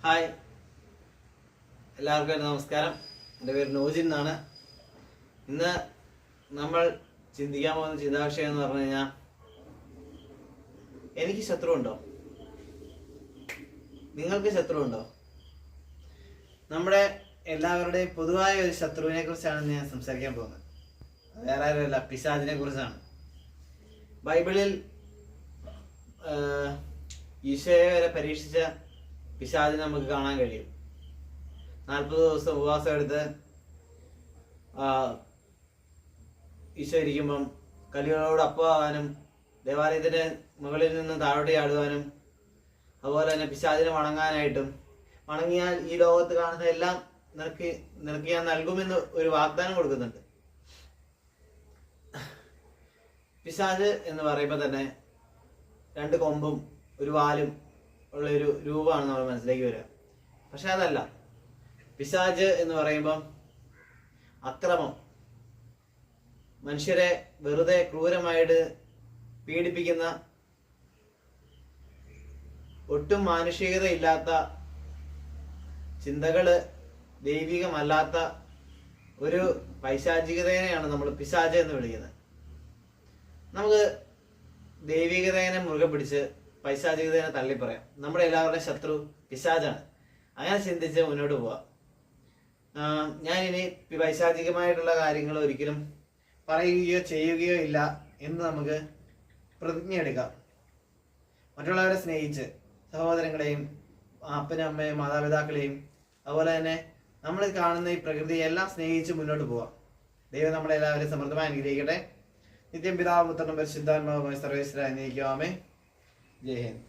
Hi, എല്ലാവർക്കും നമസ്കാരം. എൻ്റെ പേര് നോജിൻ എന്നാണ്. ഇന്ന് നമ്മൾ ചിന്തിക്കാൻ പോകുന്ന ചിന്താവിഷയം എന്ന് പറഞ്ഞു കഴിഞ്ഞാൽ, എനിക്ക് ശത്രു ഉണ്ടോ? നിങ്ങൾക്ക് ശത്രു ഉണ്ടോ? നമ്മുടെ എല്ലാവരുടെയും പൊതുവായ ഒരു ശത്രുവിനെ കുറിച്ചാണ് ഞാൻ സംസാരിക്കാൻ പോകുന്നത്. വേറെ ആരുമല്ല, പിശാചിനെ കുറിച്ചാണ്. ബൈബിളിൽ ഈശോയെ വരെ പരീക്ഷിച്ച പിശാചിനെ നമുക്ക് കാണാൻ കഴിയും. 40 ദിവസം ഉപവാസം എടുത്ത് ഈശോ ഇരിക്കുമ്പം കല്ലുകളോട് അപ്പമാവാനും ദേവാലയത്തിന് മുകളിൽ നിന്ന് താഴോട്ട് ചാടുവാനും അതുപോലെ തന്നെ പിശാചിനെ വണങ്ങാനായിട്ടും, വണങ്ങിയാൽ ഈ ലോകത്ത് കാണുന്ന എല്ലാം നിനക്ക് ഞാൻ നൽകുമെന്ന് ഒരു വാഗ്ദാനം കൊടുക്കുന്നുണ്ട്. പിശാച് എന്ന് പറയുമ്പോൾ തന്നെ 2 കൊമ്പും ഒരു വാലും ഉള്ള ഒരു രൂപമാണ് നമ്മൾ മനസ്സിലേക്ക് വരിക. പക്ഷെ അതല്ല. പിശാച് എന്ന് പറയുമ്പം അക്രമം, മനുഷ്യരെ വെറുതെ ക്രൂരമായിട്ട് പീഡിപ്പിക്കുന്ന, ഒട്ടും മാനുഷികതയില്ലാത്ത, ചിന്തകള് ദൈവികമല്ലാത്ത ഒരു പൈശാചികതയെയാണ് നമ്മൾ പിശാച് എന്ന് വിളിക്കുന്നത്. നമുക്ക് ദൈവികതയെ മുറുകെ പിടിച്ച് പൈശാചികതയെ തള്ളിപ്പറയാം. നമ്മുടെ എല്ലാവരുടെയും ശത്രു പിശാചാണ്. അങ്ങനെ ചിന്തിച്ച് മുന്നോട്ട് പോവാം. ഞാൻ ഇനി പൈശാചികമായിട്ടുള്ള കാര്യങ്ങൾ ഒരിക്കലും പറയുകയോ ചെയ്യുകയോ ഇല്ല എന്ന് നമുക്ക് പ്രതിജ്ഞ എടുക്കാം. മറ്റുള്ളവരെ സ്നേഹിച്ച്, സഹോദരങ്ങളെയും അപ്പനും അമ്മയും മാതാപിതാക്കളെയും അതുപോലെ തന്നെ നമ്മൾ കാണുന്ന ഈ പ്രകൃതിയെ എല്ലാം സ്നേഹിച്ച് മുന്നോട്ട് പോവാം. ദൈവം നമ്മളെല്ലാവരെയും സമൃദ്ധമായി അനുഗ്രഹിക്കട്ടെ. നിത്യം പിതാവും പുത്രനും പരിശുദ്ധാത്മാവുമായി സർവേശ്വരനായി ആമേൻ. ജയ് ഹിന്ദ്.